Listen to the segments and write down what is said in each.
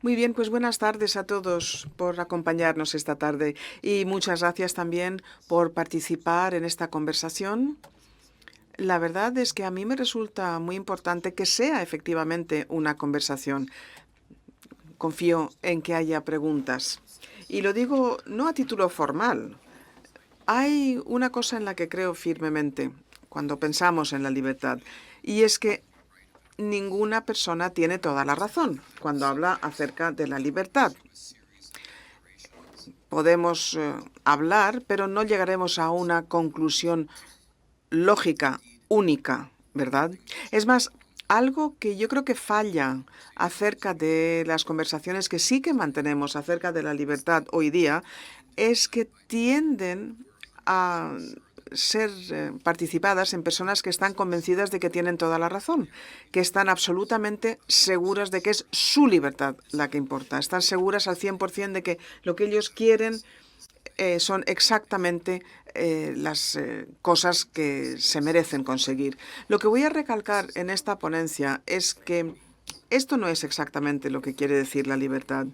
Muy bien, pues buenas tardes a todos por acompañarnos esta tarde y muchas gracias también por participar en esta conversación. La verdad es que a mí me resulta muy importante que sea efectivamente una conversación. Confío en que haya preguntas. Y lo digo no a título formal. Hay una cosa en la que creo firmemente cuando pensamos en la libertad, y es que ninguna persona tiene toda la razón cuando habla acerca de la libertad. Podemos hablar, pero no llegaremos a una conclusión lógica, única, ¿verdad? Es más, algo que yo creo que falla acerca de las conversaciones que sí que mantenemos acerca de la libertad hoy día es que tienden a ser participadas en personas que están convencidas de que tienen toda la razón, que están absolutamente seguras de que es su libertad la que importa, están seguras al 100% de que lo que ellos quieren son exactamente las cosas que se merecen conseguir. Lo que voy a recalcar en esta ponencia es que esto no es exactamente lo que quiere decir la libertad.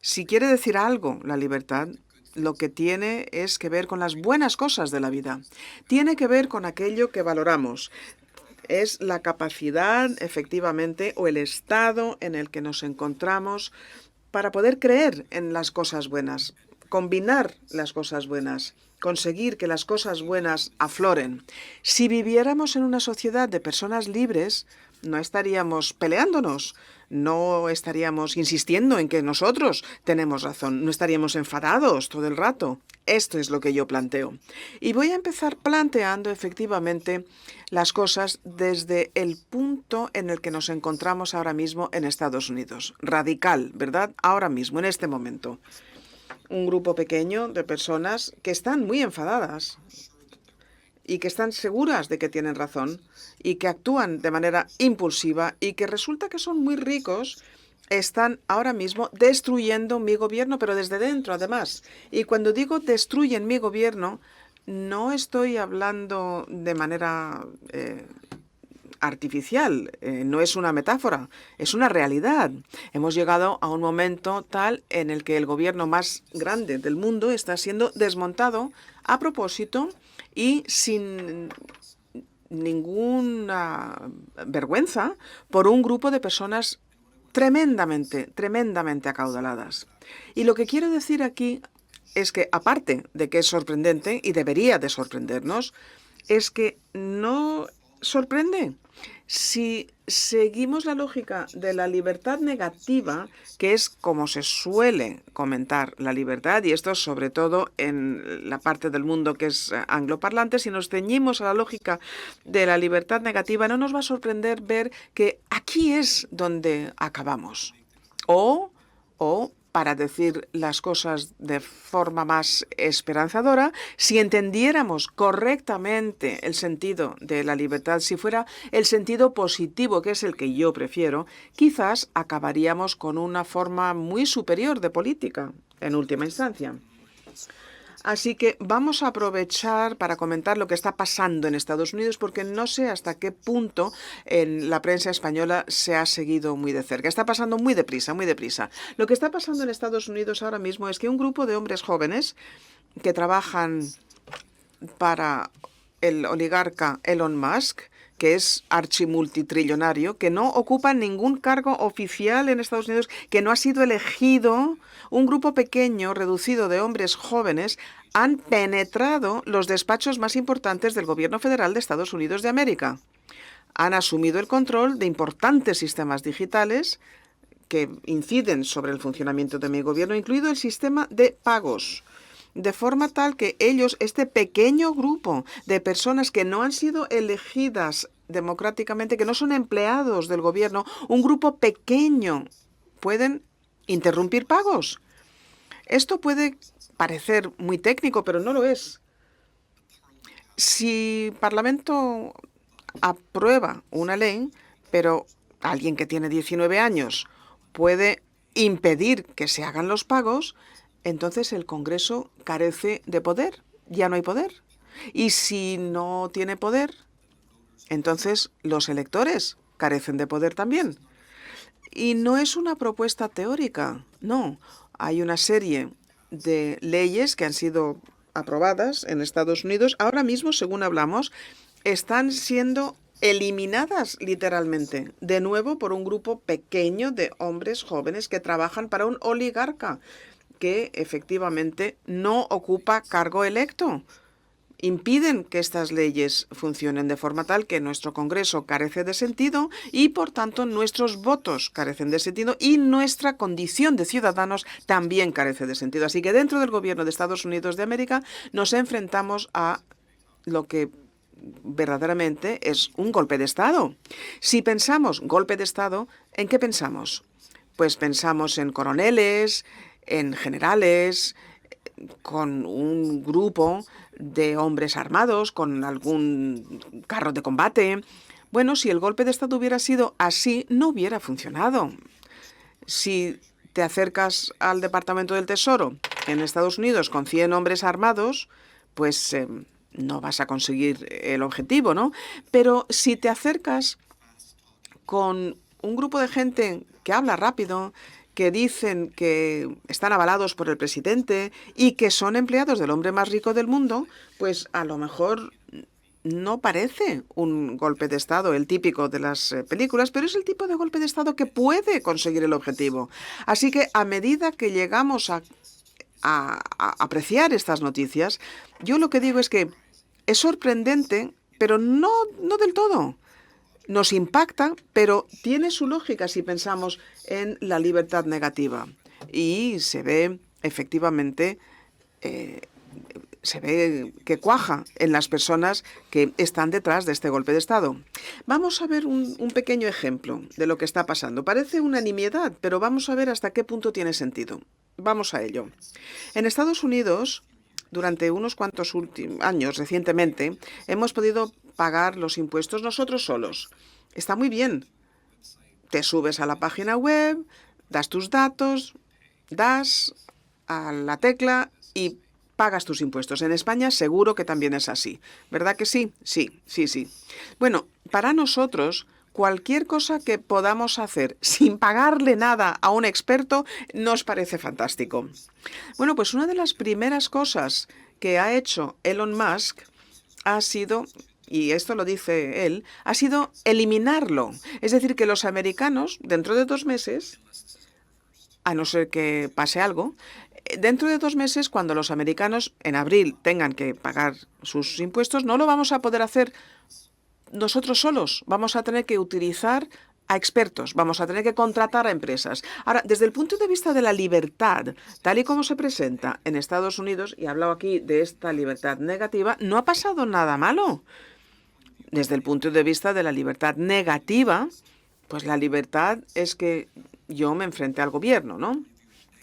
Si quiere decir algo la libertad, lo que tiene es que ver con las buenas cosas de la vida. Tiene que ver con aquello que valoramos. Es la capacidad, efectivamente, o el estado en el que nos encontramos para poder creer en las cosas buenas, combinar las cosas buenas, conseguir que las cosas buenas afloren. Si viviéramos en una sociedad de personas libres, no estaríamos peleándonos, no estaríamos insistiendo en que nosotros tenemos razón, no estaríamos enfadados todo el rato. Esto es lo que yo planteo. Y voy a empezar planteando efectivamente las cosas desde el punto en el que nos encontramos ahora mismo en Estados Unidos. Radical, ¿verdad? Ahora mismo, en este momento. Un grupo pequeño de personas que están muy enfadadas y que están seguras de que tienen razón y que actúan de manera impulsiva y que resulta que son muy ricos, están ahora mismo destruyendo mi gobierno, pero desde dentro además. Y cuando digo destruyen mi gobierno, no estoy hablando de manera artificial, no es una metáfora, es una realidad. Hemos llegado a un momento tal en el que el gobierno más grande del mundo está siendo desmontado a propósito y sin ninguna vergüenza por un grupo de personas tremendamente acaudaladas. Y lo que quiero decir aquí es que, aparte de que es sorprendente y debería de sorprendernos, es que no sorprende. Si seguimos la lógica de la libertad negativa, que es como se suele comentar la libertad, y esto sobre todo en la parte del mundo que es angloparlante, si nos ceñimos a la lógica de la libertad negativa, no nos va a sorprender ver que aquí es donde acabamos. O para decir las cosas de forma más esperanzadora, si entendiéramos correctamente el sentido de la libertad, si fuera el sentido positivo, que es el que yo prefiero, quizás acabaríamos con una forma muy superior de política, en última instancia. Así que vamos a aprovechar para comentar lo que está pasando en Estados Unidos, porque no sé hasta qué punto en la prensa española se ha seguido muy de cerca. Está pasando muy deprisa, muy deprisa. Lo que está pasando en Estados Unidos ahora mismo es que un grupo de hombres jóvenes que trabajan para el oligarca Elon Musk, que es archimultitrillonario, que no ocupa ningún cargo oficial en Estados Unidos, que no ha sido elegido, un grupo pequeño, reducido de hombres jóvenes, han penetrado los despachos más importantes del gobierno federal de Estados Unidos de América. Han asumido el control de importantes sistemas digitales que inciden sobre el funcionamiento de mi gobierno, incluido el sistema de pagos. De forma tal que ellos, este pequeño grupo de personas que no han sido elegidas democráticamente, que no son empleados del gobierno, un grupo pequeño, pueden interrumpir pagos. Esto puede parecer muy técnico, pero no lo es. Si el Parlamento aprueba una ley, pero alguien que tiene 19 años puede impedir que se hagan los pagos, entonces el Congreso carece de poder, ya no hay poder. Y si no tiene poder, entonces los electores carecen de poder también. Y no es una propuesta teórica, no. Hay una serie de leyes que han sido aprobadas en Estados Unidos. Ahora mismo, según hablamos, están siendo eliminadas literalmente, de nuevo por un grupo pequeño de hombres jóvenes que trabajan para un oligarca que efectivamente no ocupa cargo electo. Impiden que estas leyes funcionen de forma tal que nuestro Congreso carece de sentido y, por tanto, nuestros votos carecen de sentido y nuestra condición de ciudadanos también carece de sentido. Así que dentro del gobierno de Estados Unidos de América nos enfrentamos a lo que verdaderamente es un golpe de Estado. Si pensamos golpe de Estado, ¿en qué pensamos? Pues pensamos en coroneles, en generales, con un grupo de hombres armados, con algún carro de combate. Bueno, si el golpe de Estado hubiera sido así, no hubiera funcionado. Si te acercas al Departamento del Tesoro en Estados Unidos con 100 hombres armados, pues no vas a conseguir el objetivo, ¿no? Pero si te acercas con un grupo de gente que habla rápido, que dicen que están avalados por el presidente y que son empleados del hombre más rico del mundo, pues a lo mejor no parece un golpe de Estado, el típico de las películas, pero es el tipo de golpe de Estado que puede conseguir el objetivo. Así que a medida que llegamos a apreciar estas noticias, yo lo que digo es que es sorprendente, pero no del todo. Nos impacta, pero tiene su lógica si pensamos en la libertad negativa. Y se ve, efectivamente, se ve que cuaja en las personas que están detrás de este golpe de Estado. Vamos a ver un pequeño ejemplo de lo que está pasando. Parece una nimiedad, pero vamos a ver hasta qué punto tiene sentido. Vamos a ello. En Estados Unidos, durante unos cuantos años recientemente, hemos podido pagar los impuestos nosotros solos. Está muy bien. Te subes a la página web, das tus datos, das a la tecla y pagas tus impuestos. En España seguro que también es así. ¿Verdad que sí? Sí, sí, sí. Bueno, para nosotros, cualquier cosa que podamos hacer sin pagarle nada a un experto nos parece fantástico. Bueno, pues una de las primeras cosas que ha hecho Elon Musk ha sido, y esto lo dice él, ha sido eliminarlo. Es decir, que los americanos, dentro de 2 meses, a no ser que pase algo, dentro de 2 meses, cuando los americanos en abril tengan que pagar sus impuestos, no lo vamos a poder hacer nosotros solos. Vamos a tener que utilizar a expertos, vamos a tener que contratar a empresas. Ahora, desde el punto de vista de la libertad, tal y como se presenta en Estados Unidos, y he hablado aquí de esta libertad negativa, no ha pasado nada malo. Desde el punto de vista de la libertad negativa, pues la libertad es que yo me enfrente al gobierno, ¿no?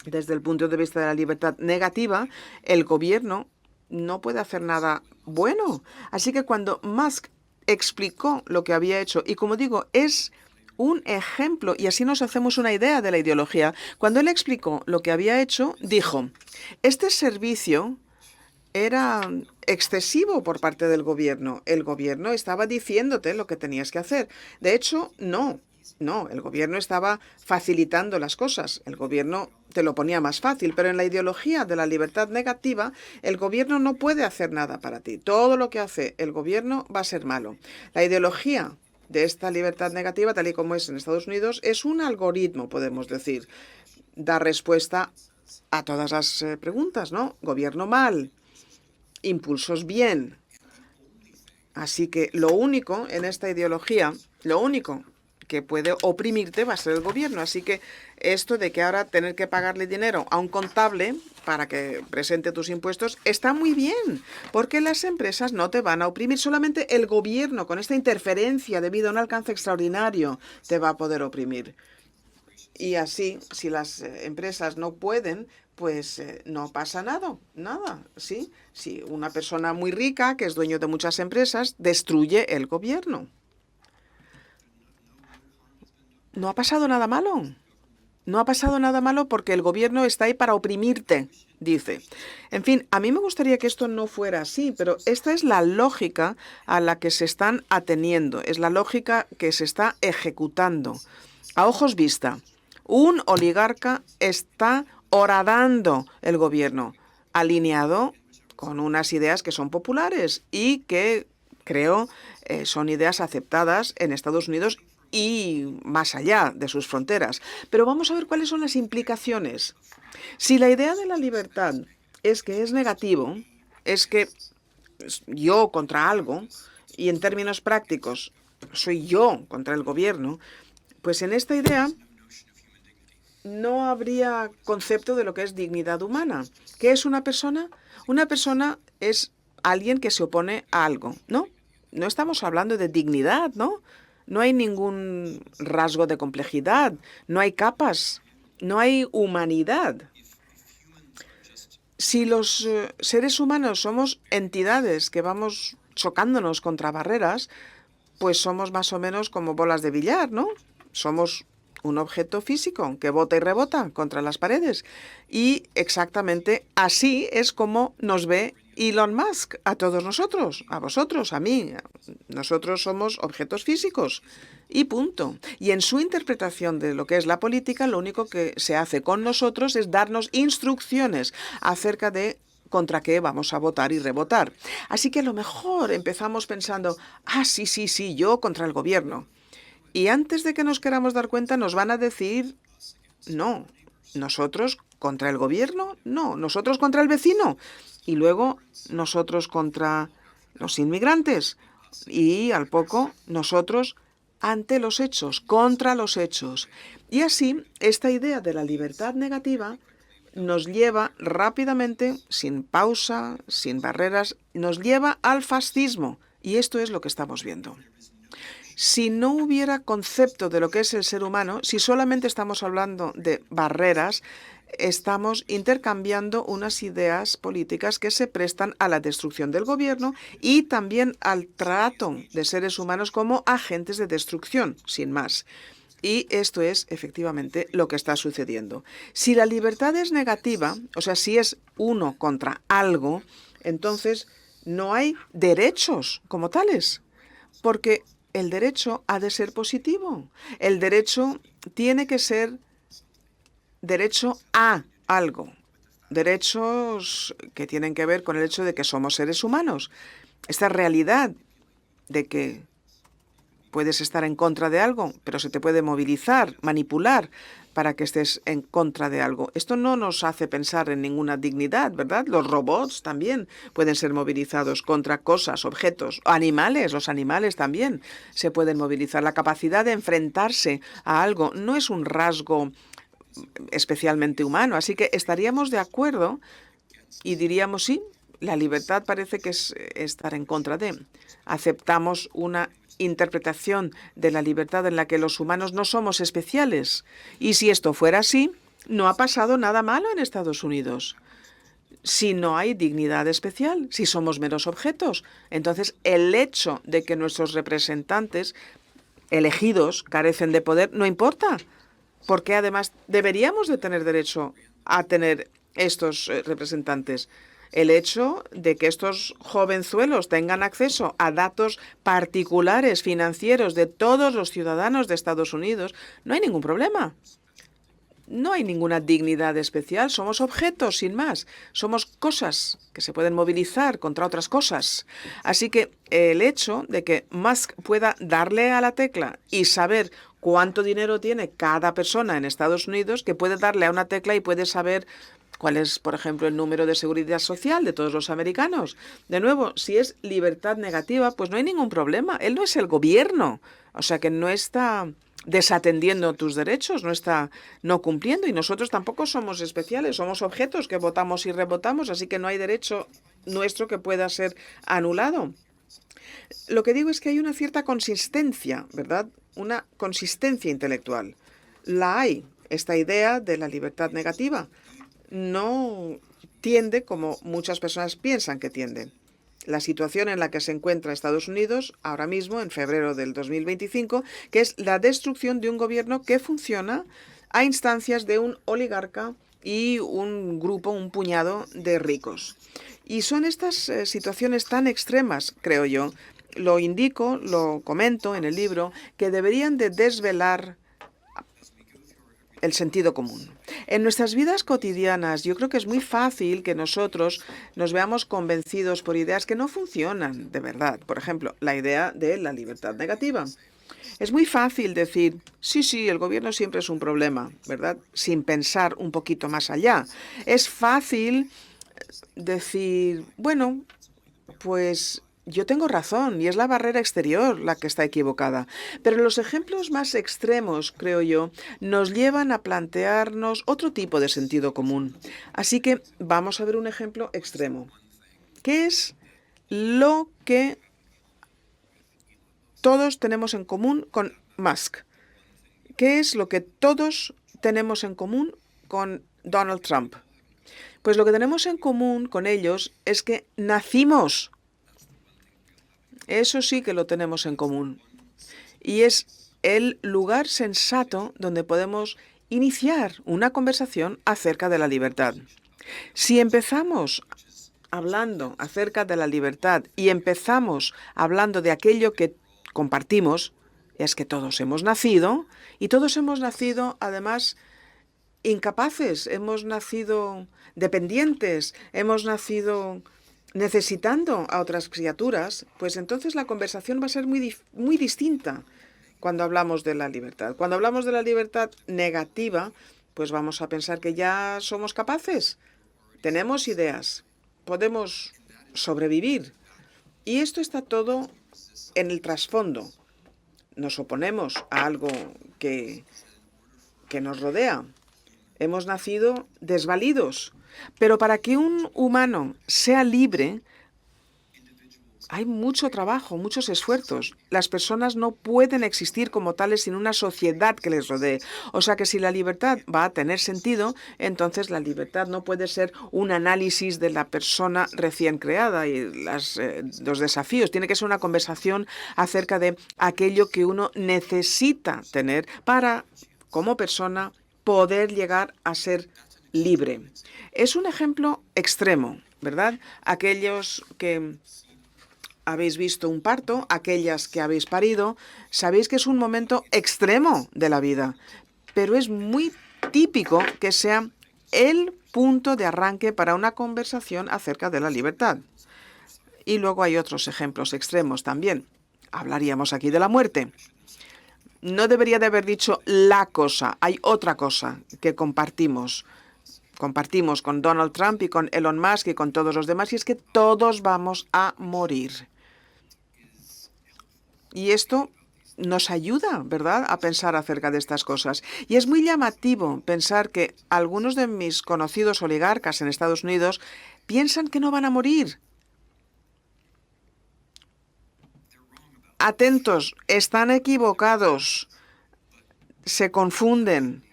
Desde el punto de vista de la libertad negativa, el gobierno no puede hacer nada bueno. Así que cuando Musk explicó lo que había hecho, y como digo, es un ejemplo, y así nos hacemos una idea de la ideología, cuando él explicó lo que había hecho, dijo, este servicio era excesivo por parte del gobierno. El gobierno estaba diciéndote lo que tenías que hacer. De hecho, no, el gobierno estaba facilitando las cosas. El gobierno te lo ponía más fácil, pero en la ideología de la libertad negativa, el gobierno no puede hacer nada para ti. Todo lo que hace el gobierno va a ser malo. La ideología de esta libertad negativa, tal y como es en Estados Unidos, es un algoritmo, podemos decir. Da respuesta a todas las preguntas, ¿no? Gobierno mal, impulsos bien. Así que lo único en esta ideología, lo único que puede oprimirte va a ser el gobierno. Así que esto de que ahora tener que pagarle dinero a un contable para que presente tus impuestos está muy bien, porque las empresas no te van a oprimir. Solamente el gobierno, con esta interferencia debido a un alcance extraordinario, te va a poder oprimir. Y así, si las empresas no pueden, pues no pasa nada, ¿sí? Si una persona muy rica, que es dueño de muchas empresas, destruye el gobierno. No ha pasado nada malo. No ha pasado nada malo porque el gobierno está ahí para oprimirte, dice. En fin, a mí me gustaría que esto no fuera así, pero esta es la lógica a la que se están ateniendo, es la lógica que se está ejecutando. A ojos vista, un oligarca está horadando el gobierno, alineado con unas ideas que son populares y que, creo, son ideas aceptadas en Estados Unidos y más allá de sus fronteras. Pero vamos a ver cuáles son las implicaciones. Si la idea de la libertad es que es negativo, es que yo contra algo, y en términos prácticos soy yo contra el gobierno, pues en esta idea no habría concepto de lo que es dignidad humana. ¿Qué es una persona? Una persona es alguien que se opone a algo, ¿no? No estamos hablando de dignidad, ¿no? No hay ningún rasgo de complejidad, no hay capas, no hay humanidad. Si los seres humanos somos entidades que vamos chocándonos contra barreras, pues somos más o menos como bolas de billar, ¿no? Somos un objeto físico que bota y rebota contra las paredes. Y exactamente así es como nos ve Elon Musk a todos nosotros, a vosotros, a mí. Nosotros somos objetos físicos y punto. Y en su interpretación de lo que es la política, lo único que se hace con nosotros es darnos instrucciones acerca de contra qué vamos a votar y rebotar. Así que a lo mejor empezamos pensando, sí, sí, sí, yo contra el gobierno. Y antes de que nos queramos dar cuenta, nos van a decir, no, nosotros contra el gobierno, no, nosotros contra el vecino. Y luego nosotros contra los inmigrantes. Y al poco nosotros ante los hechos, contra los hechos. Y así, esta idea de la libertad negativa nos lleva rápidamente, sin pausa, sin barreras, nos lleva al fascismo. Y esto es lo que estamos viendo. Si no hubiera concepto de lo que es el ser humano, si solamente estamos hablando de barreras, estamos intercambiando unas ideas políticas que se prestan a la destrucción del gobierno y también al trato de seres humanos como agentes de destrucción, sin más. Y esto es efectivamente lo que está sucediendo. Si la libertad es negativa, o sea, si es uno contra algo, entonces no hay derechos como tales, porque el derecho ha de ser positivo. El derecho tiene que ser derecho a algo. Derechos que tienen que ver con el hecho de que somos seres humanos. Esta realidad de que puedes estar en contra de algo, pero se te puede movilizar, manipular para que estés en contra de algo. Esto no nos hace pensar en ninguna dignidad, ¿verdad? Los robots también pueden ser movilizados contra cosas, objetos, animales. Los animales también se pueden movilizar. La capacidad de enfrentarse a algo no es un rasgo especialmente humano. Así que estaríamos de acuerdo y diríamos sí, la libertad parece que es estar en contra de. Aceptamos una interpretación de la libertad en la que los humanos no somos especiales. Y si esto fuera así, no ha pasado nada malo en Estados Unidos. Si no hay dignidad especial, si somos meros objetos, entonces el hecho de que nuestros representantes elegidos carecen de poder no importa, porque además deberíamos de tener derecho a tener estos representantes. El hecho de que estos jovenzuelos tengan acceso a datos particulares financieros de todos los ciudadanos de Estados Unidos, no hay ningún problema. No hay ninguna dignidad especial, somos objetos, sin más. Somos cosas que se pueden movilizar contra otras cosas. Así que el hecho de que Musk pueda darle a la tecla y saber cuánto dinero tiene cada persona en Estados Unidos, que puede darle a una tecla y puede saber cuál es, por ejemplo, el número de seguridad social de todos los americanos. De nuevo, si es libertad negativa, pues no hay ningún problema. Él no es el gobierno, o sea que no está desatendiendo tus derechos, no está no cumpliendo, y nosotros tampoco somos especiales, somos objetos que votamos y rebotamos, así que no hay derecho nuestro que pueda ser anulado. Lo que digo es que hay una cierta consistencia, ¿verdad? Una consistencia intelectual. La hay, esta idea de la libertad negativa. No tiende como muchas personas piensan que tiende. La situación en la que se encuentra Estados Unidos ahora mismo, en febrero del 2025, que es la destrucción de un gobierno que funciona a instancias de un oligarca y un grupo, un puñado de ricos. Y son estas situaciones tan extremas, creo yo, lo indico, lo comento en el libro, que deberían de desvelar el sentido común. En nuestras vidas cotidianas, yo creo que es muy fácil que nosotros nos veamos convencidos por ideas que no funcionan de verdad. Por ejemplo, la idea de la libertad negativa. Es muy fácil decir, sí, sí, el gobierno siempre es un problema, ¿verdad? Sin pensar un poquito más allá. Es fácil decir, bueno, pues yo tengo razón y es la barrera exterior la que está equivocada. Pero los ejemplos más extremos, creo yo, nos llevan a plantearnos otro tipo de sentido común. Así que vamos a ver un ejemplo extremo. ¿Qué es lo que todos tenemos en común con Musk? ¿Qué es lo que todos tenemos en común con Donald Trump? Pues lo que tenemos en común con ellos es que nacimos. Eso sí que lo tenemos en común. Y es el lugar sensato donde podemos iniciar una conversación acerca de la libertad. Si empezamos hablando acerca de la libertad y empezamos hablando de aquello que compartimos, es que todos hemos nacido y todos hemos nacido además incapaces, hemos nacido dependientes, hemos nacido necesitando a otras criaturas, pues entonces la conversación va a ser muy distinta cuando hablamos de la libertad. Cuando hablamos de la libertad negativa, pues vamos a pensar que ya somos capaces, tenemos ideas, podemos sobrevivir. Y esto está todo en el trasfondo. Nos oponemos a algo que nos rodea. Hemos nacido desvalidos. Pero para que un humano sea libre, hay mucho trabajo, muchos esfuerzos. Las personas no pueden existir como tales sin una sociedad que les rodee. O sea que si la libertad va a tener sentido, entonces la libertad no puede ser un análisis de la persona recién creada y los desafíos. Tiene que ser una conversación acerca de aquello que uno necesita tener para, como persona, poder llegar a ser libre. Es un ejemplo extremo, ¿verdad? Aquellos que habéis visto un parto, aquellas que habéis parido, sabéis que es un momento extremo de la vida, pero es muy típico que sea el punto de arranque para una conversación acerca de la libertad. Y luego hay otros ejemplos extremos también. Hablaríamos aquí de la muerte. No debería de haber dicho la cosa, hay otra cosa que compartimos. Compartimos con Donald Trump y con Elon Musk y con todos los demás, y es que todos vamos a morir. Y esto nos ayuda, ¿verdad?, a pensar acerca de estas cosas. Y es muy llamativo pensar que algunos de mis conocidos oligarcas en Estados Unidos piensan que no van a morir. Atentos, están equivocados, se confunden,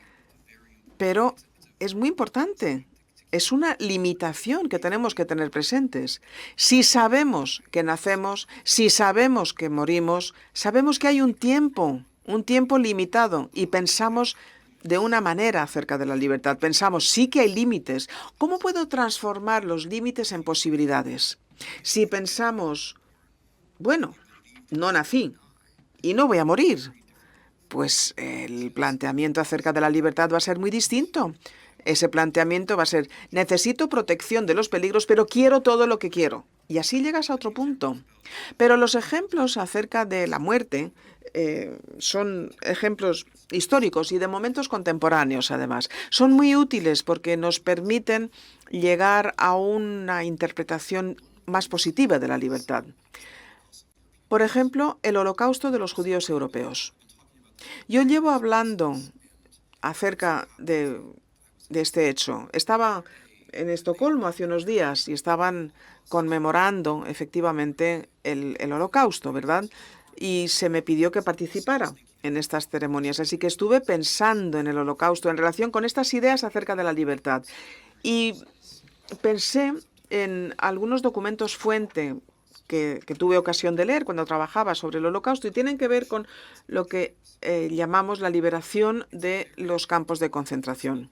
pero es muy importante. Es una limitación que tenemos que tener presentes. Si sabemos que nacemos, si sabemos que morimos, sabemos que hay un tiempo limitado y pensamos de una manera acerca de la libertad. Pensamos, sí que hay límites. ¿Cómo puedo transformar los límites en posibilidades? Si pensamos, bueno, no nací y no voy a morir, pues el planteamiento acerca de la libertad va a ser muy distinto. Ese planteamiento va a ser, necesito protección de los peligros, pero quiero todo lo que quiero. Y así llegas a otro punto. Pero los ejemplos acerca de la muerte son ejemplos históricos y de momentos contemporáneos, además. Son muy útiles porque nos permiten llegar a una interpretación más positiva de la libertad. Por ejemplo, el Holocausto de los judíos europeos. Yo llevo hablando acerca de este hecho. Estaba en Estocolmo hace unos días y estaban conmemorando efectivamente el Holocausto, ¿verdad? Y se me pidió que participara en estas ceremonias. Así que estuve pensando en el Holocausto en relación con estas ideas acerca de la libertad. Y pensé en algunos documentos fuente que tuve ocasión de leer cuando trabajaba sobre el Holocausto y tienen que ver con lo que llamamos la liberación de los campos de concentración.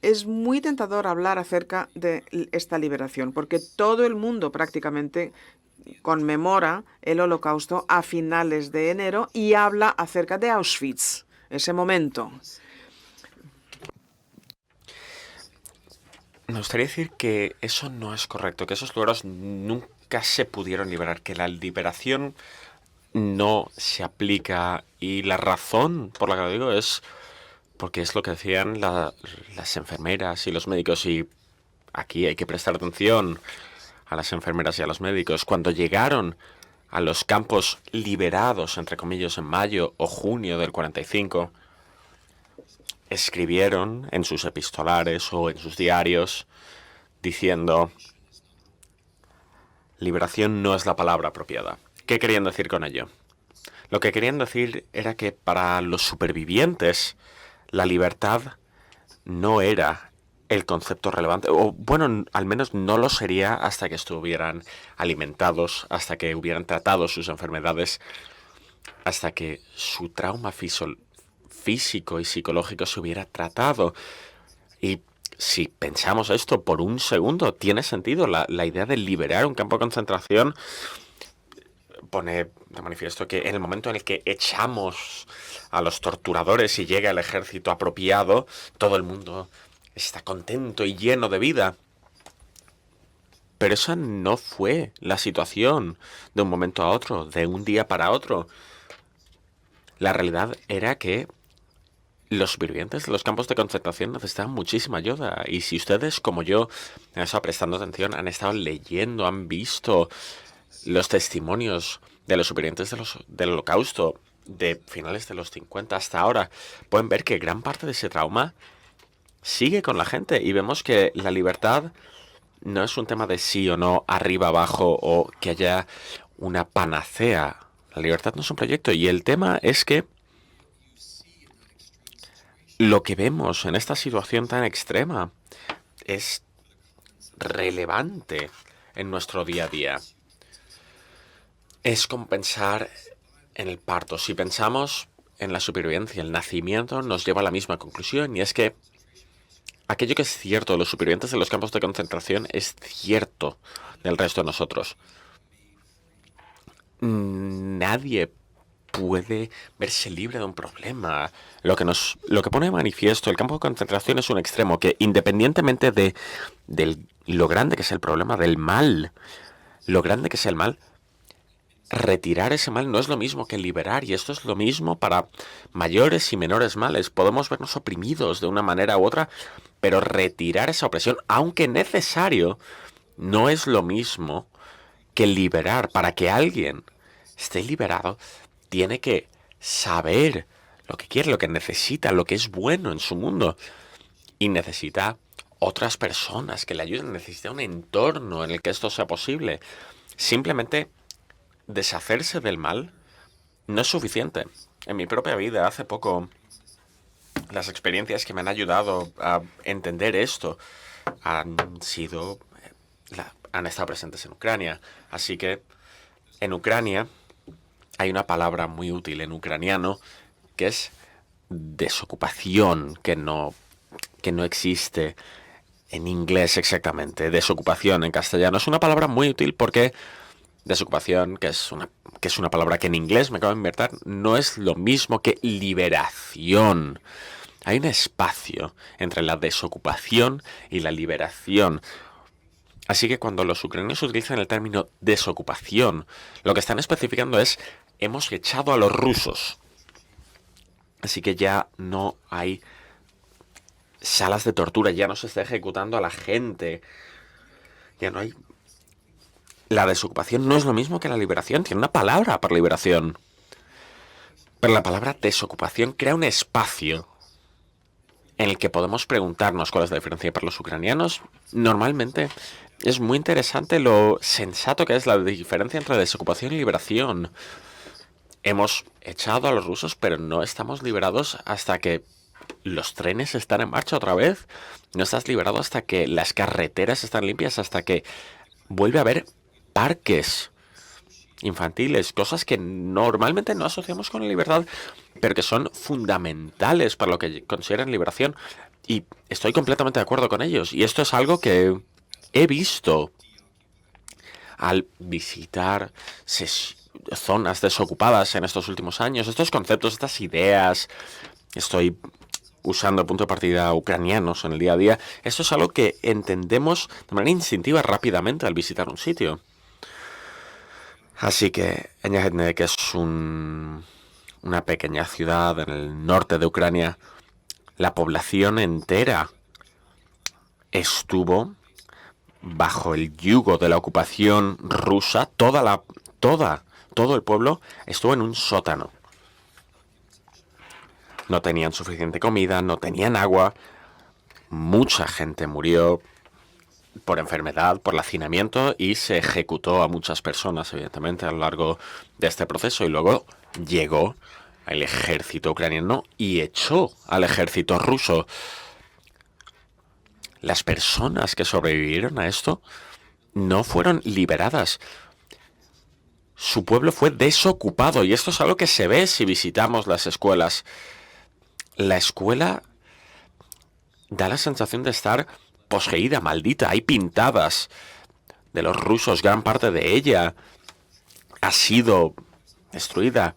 Es muy tentador hablar acerca de esta liberación, porque todo el mundo prácticamente conmemora el Holocausto a finales de enero y habla acerca de Auschwitz, ese momento. Me gustaría decir que eso no es correcto, que esos lugares nunca se pudieron liberar, que la liberación no se aplica y la razón por la que lo digo es porque es lo que decían las enfermeras y los médicos y aquí hay que prestar atención a las enfermeras y a los médicos. Cuando llegaron a los campos liberados, entre comillas, en mayo o junio del 45, escribieron en sus epistolares o en sus diarios diciendo: liberación no es la palabra apropiada. ¿Qué querían decir con ello? Lo que querían decir era que para los supervivientes la libertad no era el concepto relevante, o bueno, al menos no lo sería hasta que estuvieran alimentados, hasta que hubieran tratado sus enfermedades, hasta que su trauma físico y psicológico se hubiera tratado. Y si pensamos esto por un segundo, tiene sentido. La idea de liberar un campo de concentración pone de manifiesto que en el momento en el que echamos a los torturadores y llega el ejército apropiado, todo el mundo está contento y lleno de vida. Pero esa no fue la situación de un momento a otro, de un día para otro. La realidad era que los supervivientes de los campos de concentración necesitaban muchísima ayuda. Y si ustedes, como yo, han estado prestando atención, han estado leyendo, han visto los testimonios de los supervivientes del Holocausto de finales de los 50 hasta ahora, pueden ver que gran parte de ese trauma sigue con la gente. Y vemos que la libertad no es un tema de sí o no, arriba, abajo, o que haya una panacea. La libertad no es un proyecto. Y el tema es que lo que vemos en esta situación tan extrema es relevante en nuestro día a día. Es como pensar en el parto. Si pensamos en la supervivencia, el nacimiento nos lleva a la misma conclusión, y es que aquello que es cierto de los supervivientes de los campos de concentración es cierto del resto de nosotros. Nadie puede verse libre de un problema. Lo que pone de manifiesto el campo de concentración es un extremo que, independientemente de lo grande que es el problema, del mal, lo grande que es el mal, retirar ese mal no es lo mismo que liberar, y esto es lo mismo para mayores y menores males. Podemos vernos oprimidos de una manera u otra, pero retirar esa opresión, aunque necesario, no es lo mismo que liberar. Para que alguien esté liberado, tiene que saber lo que quiere, lo que necesita, lo que es bueno en su mundo. Y necesita otras personas que le ayuden, necesita un entorno en el que esto sea posible. Simplemente deshacerse del mal no es suficiente. En mi propia vida, hace poco, las experiencias que me han ayudado a entender esto han estado presentes en Ucrania. Así que en Ucrania hay una palabra muy útil en ucraniano que es desocupación, que no existe en inglés exactamente. Desocupación en castellano es una palabra muy útil porque desocupación, que es una palabra que en inglés me acabo de inventar, no es lo mismo que liberación. Hay un espacio entre la desocupación y la liberación. Así que cuando los ucranianos utilizan el término desocupación, lo que están especificando es: hemos echado a los rusos. Así que ya no hay salas de tortura, ya no se está ejecutando a la gente, ya no hay... La desocupación no es lo mismo que la liberación. Tiene una palabra para liberación, pero la palabra desocupación crea un espacio en el que podemos preguntarnos cuál es la diferencia. Para los ucranianos, normalmente es muy interesante lo sensato que es la diferencia entre desocupación y liberación. Hemos echado a los rusos, pero no estamos liberados hasta que los trenes están en marcha otra vez. No estás liberado hasta que las carreteras están limpias, hasta que vuelve a haber parques infantiles, cosas que normalmente no asociamos con la libertad, pero que son fundamentales para lo que consideran liberación. Y estoy completamente de acuerdo con ellos. Y esto es algo que he visto al visitar zonas desocupadas en estos últimos años. Estos conceptos, estas ideas, estoy usando punto de partida ucranianos en el día a día. Esto es algo que entendemos de manera instintiva rápidamente al visitar un sitio. Así que Eñajedne, que es una pequeña ciudad en el norte de Ucrania, la población entera estuvo bajo el yugo de la ocupación rusa. Todo el pueblo estuvo en un sótano. No tenían suficiente comida, no tenían agua. Mucha gente murió por enfermedad, por hacinamiento, y se ejecutó a muchas personas, evidentemente, a lo largo de este proceso. Y luego llegó el ejército ucraniano y echó al ejército ruso. Las personas que sobrevivieron a esto no fueron liberadas. Su pueblo fue desocupado, y esto es algo que se ve si visitamos las escuelas. La escuela da la sensación de estar poseída, maldita. Hay pintadas de los rusos, gran parte de ella ha sido destruida.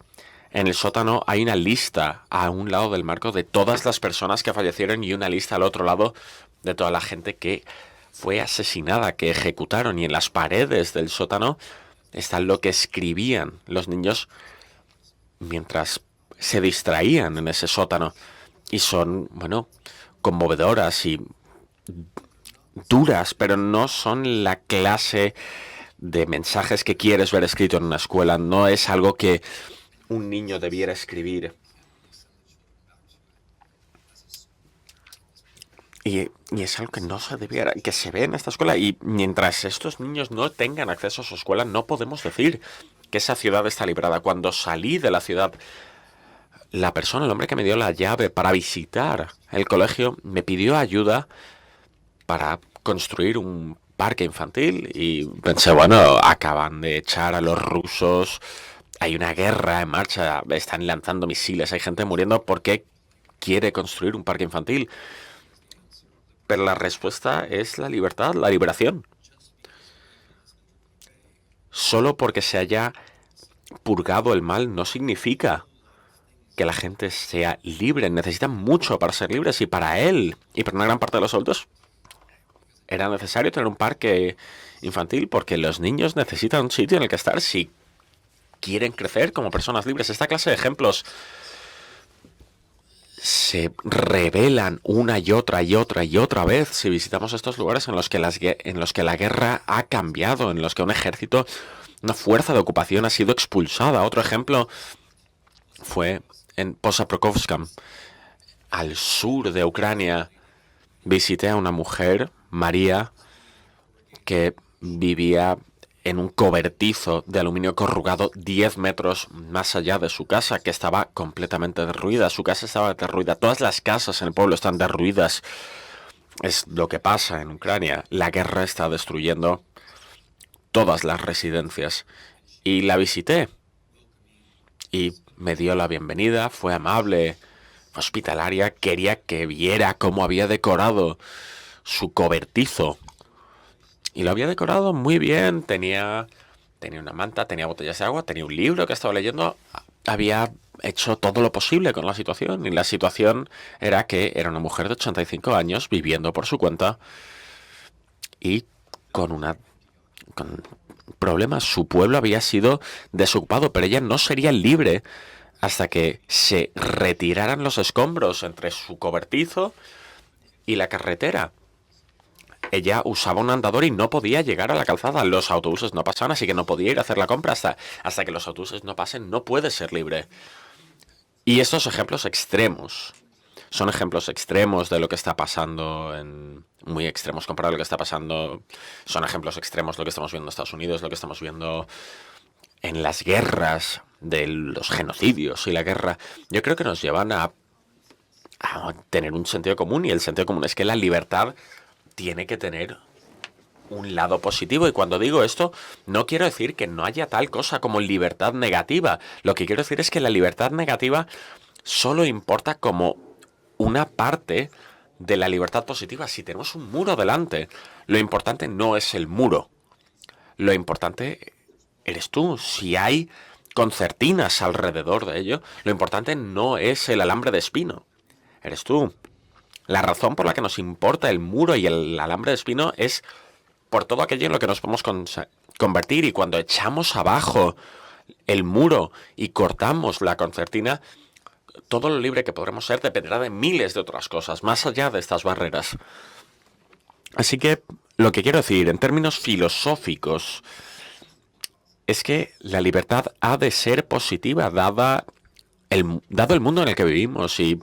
En el sótano hay una lista a un lado del marco de todas las personas que fallecieron y una lista al otro lado de toda la gente que fue asesinada, que ejecutaron. Y en las paredes del sótano está lo que escribían los niños mientras se distraían en ese sótano. Y son, bueno, conmovedoras y duras, pero no son la clase de mensajes que quieres ver escrito en una escuela. No es algo que un niño debiera escribir. Y es algo que no se debiera, que se ve en esta escuela. Y mientras estos niños no tengan acceso a su escuela, no podemos decir que esa ciudad está librada. Cuando salí de la ciudad, la persona, el hombre que me dio la llave para visitar el colegio, me pidió ayuda para construir un parque infantil. Y pensé, bueno, acaban de echar a los rusos, hay una guerra en marcha, están lanzando misiles, hay gente muriendo, ¿por qué quiere construir un parque infantil? Pero la respuesta es la libertad, la liberación. Solo porque se haya purgado el mal no significa que la gente sea libre. Necesitan mucho para ser libres, y para él y para una gran parte de los adultos era necesario tener un parque infantil porque los niños necesitan un sitio en el que estar si quieren crecer como personas libres. Esta clase de ejemplos se revelan una y otra y otra y otra vez si visitamos estos lugares en los que la guerra ha cambiado, en los que un ejército, una fuerza de ocupación ha sido expulsada. Otro ejemplo fue en Posaprokovska, al sur de Ucrania. Visité a una mujer, María, que vivía en un cobertizo de aluminio corrugado 10 metros más allá de su casa, que estaba completamente derruida. Su casa estaba derruida. Todas las casas en el pueblo están derruidas. Es lo que pasa en Ucrania. La guerra está destruyendo todas las residencias. Y la visité. Y me dio la bienvenida, fue amable, hospitalaria, quería que viera cómo había decorado su cobertizo. Y lo había decorado muy bien. Tenía una manta, tenía botellas de agua, tenía un libro que estaba leyendo. Había hecho todo lo posible con la situación. Y la situación era que era una mujer de 85 años viviendo por su cuenta y con problemas. Su pueblo había sido desocupado, pero ella no sería libre hasta que se retiraran los escombros entre su cobertizo y la carretera. Ella usaba un andador y no podía llegar a la calzada. Los autobuses no pasaban, así que no podía ir a hacer la compra. Hasta que los autobuses no pasen, no puede ser libre. Y estos ejemplos extremos son ejemplos extremos de lo que está pasando, muy extremos comparado a lo que está pasando. Son ejemplos extremos lo que estamos viendo en Estados Unidos, lo que estamos viendo en las guerras, de los genocidios y la guerra. Yo creo que nos llevan a tener un sentido común, y el sentido común es que la libertad tiene que tener un lado positivo. Y cuando digo esto, no quiero decir que no haya tal cosa como libertad negativa. Lo que quiero decir es que la libertad negativa solo importa como una parte de la libertad positiva. Si tenemos un muro delante, lo importante no es el muro. Lo importante eres tú. Si hay concertinas alrededor de ello, lo importante no es el alambre de espino. Eres tú. La razón por la que nos importa el muro y el alambre de espino es por todo aquello en lo que nos podemos convertir. Y cuando echamos abajo el muro y cortamos la concertina, todo lo libre que podremos ser dependerá de miles de otras cosas, más allá de estas barreras. Así que lo que quiero decir en términos filosóficos es que la libertad ha de ser positiva, dado el mundo en el que vivimos y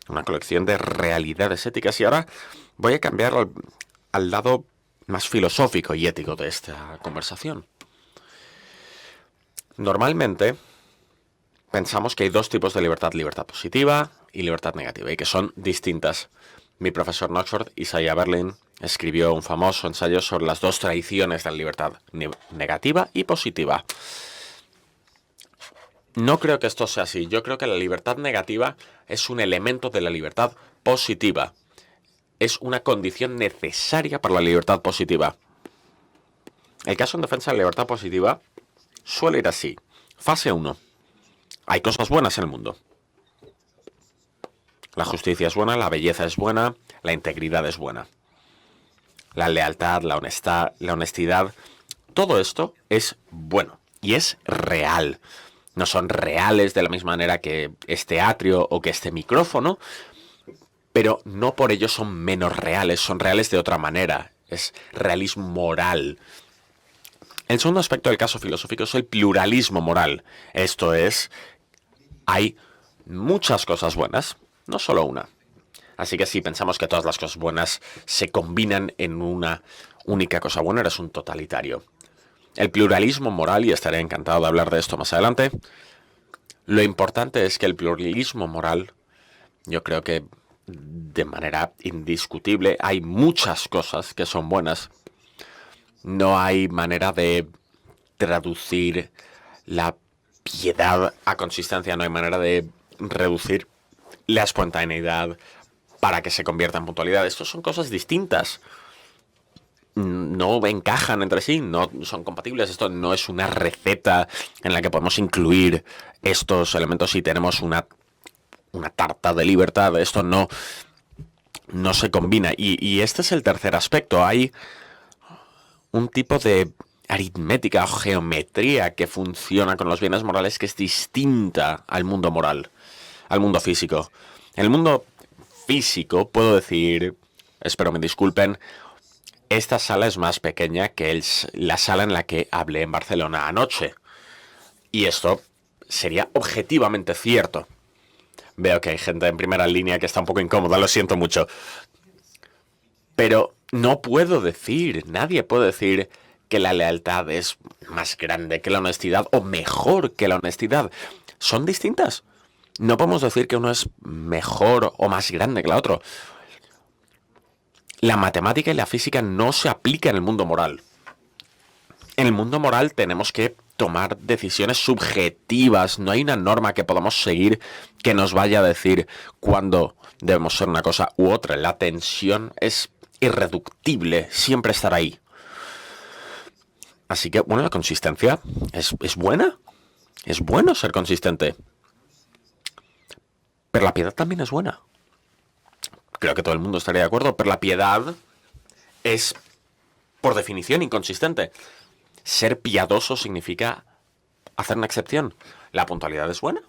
una colección de realidades éticas. Y ahora voy a cambiar al lado más filosófico y ético de esta conversación. Normalmente pensamos que hay dos tipos de libertad: libertad positiva y libertad negativa, y que son distintas. Mi profesor en Oxford, Isaiah Berlin, escribió un famoso ensayo sobre las dos tradiciones de la libertad, negativa y positiva. No creo que esto sea así. Yo creo que la libertad negativa es un elemento de la libertad positiva. Es una condición necesaria para la libertad positiva. El caso en defensa de la libertad positiva suele ir así. Fase 1. Hay cosas buenas en el mundo. La justicia es buena, la belleza es buena, la integridad es buena. La lealtad, la honestidad, todo esto es bueno y es real. No son reales de la misma manera que este atrio o que este micrófono, pero no por ello son menos reales, son reales de otra manera. Es realismo moral. El segundo aspecto del caso filosófico es el pluralismo moral. Esto es, hay muchas cosas buenas, no solo una. Así que si pensamos que todas las cosas buenas se combinan en una única cosa buena, eres un totalitario. El pluralismo moral, y estaré encantado de hablar de esto más adelante, lo importante es que el pluralismo moral, yo creo que de manera indiscutible, hay muchas cosas que son buenas. No hay manera de traducir la piedad a consistencia, no hay manera de reducir la espontaneidad para que se convierta en puntualidad. Estas son cosas distintas. No encajan entre sí, no son compatibles. Esto no es una receta en la que podemos incluir estos elementos si tenemos una tarta de libertad. Esto no se combina. Y este es el tercer aspecto. Hay un tipo de aritmética o geometría que funciona con los bienes morales que es distinta al mundo moral, al mundo físico. En el mundo físico, puedo decir, espero me disculpen, esta sala es más pequeña que la sala en la que hablé en Barcelona anoche. Y esto sería objetivamente cierto. Veo que hay gente en primera línea que está un poco incómoda, lo siento mucho. Pero no puedo decir, nadie puede decir que la lealtad es más grande que la honestidad o mejor que la honestidad. Son distintas. No podemos decir que uno es mejor o más grande que el otro. La matemática y la física no se aplican en el mundo moral. En el mundo moral tenemos que tomar decisiones subjetivas. No hay una norma que podamos seguir que nos vaya a decir cuándo debemos ser una cosa u otra. La tensión es irreductible, siempre estará ahí. Así que, bueno, la consistencia es buena. Es bueno ser consistente. Pero la piedad también es buena. Creo que todo el mundo estaría de acuerdo, pero la piedad es, por definición, inconsistente. Ser piadoso significa hacer una excepción. La puntualidad es buena,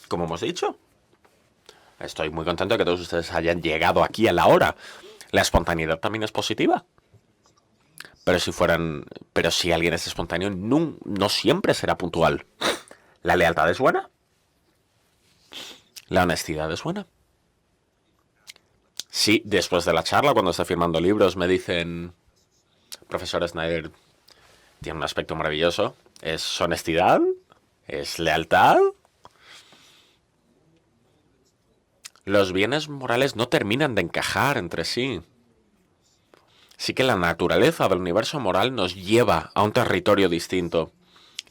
como hemos dicho. Estoy muy contento de que todos ustedes hayan llegado aquí a la hora. La espontaneidad también es positiva. Pero si alguien es espontáneo, no siempre será puntual. La lealtad es buena. La honestidad es buena. Sí, después de la charla, cuando esté firmando libros, me dicen, profesor Snyder tiene un aspecto maravilloso. ¿Es honestidad? ¿Es lealtad? Los bienes morales no terminan de encajar entre sí. sí que la naturaleza del universo moral nos lleva a un territorio distinto.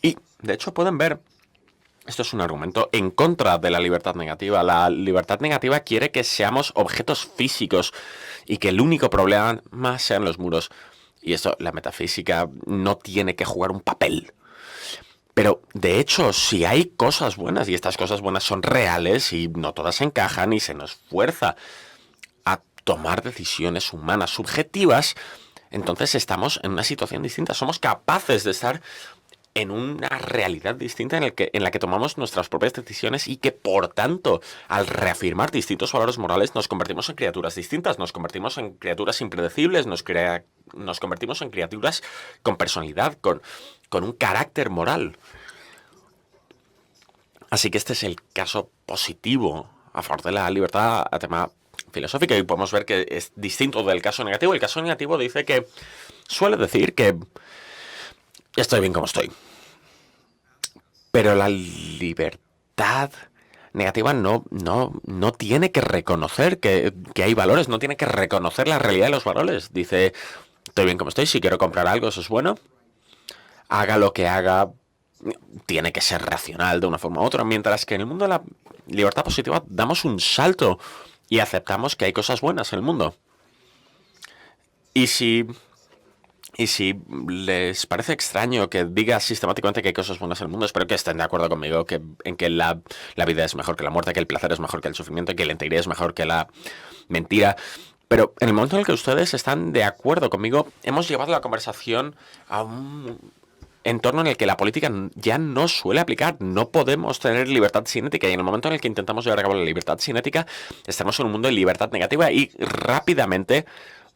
Y, de hecho, pueden ver, esto es un argumento en contra de la libertad negativa. La libertad negativa quiere que seamos objetos físicos y que el único problema sean los muros. Y esto, la metafísica no tiene que jugar un papel. Pero, de hecho, si hay cosas buenas y estas cosas buenas son reales y no todas encajan y se nos fuerza a tomar decisiones humanas subjetivas, entonces estamos en una situación distinta. Somos capaces de estar en una realidad distinta en la que tomamos nuestras propias decisiones y que, por tanto, al reafirmar distintos valores morales, nos convertimos en criaturas distintas, nos convertimos en criaturas impredecibles, nos convertimos en criaturas con personalidad, con un carácter moral. Así que este es el caso positivo a favor de la libertad a tema filosófico, y podemos ver que es distinto del caso negativo. El caso negativo suele decir que estoy bien como estoy. Pero la libertad negativa no tiene que reconocer que hay valores, no tiene que reconocer la realidad de los valores. Dice, estoy bien como estoy, si quiero comprar algo, eso es bueno. Haga lo que haga, tiene que ser racional de una forma u otra. Mientras que en el mundo de la libertad positiva damos un salto y aceptamos que hay cosas buenas en el mundo. Y si les parece extraño que diga sistemáticamente que hay cosas buenas en el mundo, espero que estén de acuerdo conmigo en que la vida es mejor que la muerte, que el placer es mejor que el sufrimiento, que la integridad es mejor que la mentira. Pero en el momento en el que ustedes están de acuerdo conmigo, hemos llevado la conversación a un entorno en el que la política ya no suele aplicar. No podemos tener libertad cinética, y en el momento en el que intentamos llevar a cabo la libertad cinética, estamos en un mundo de libertad negativa y rápidamente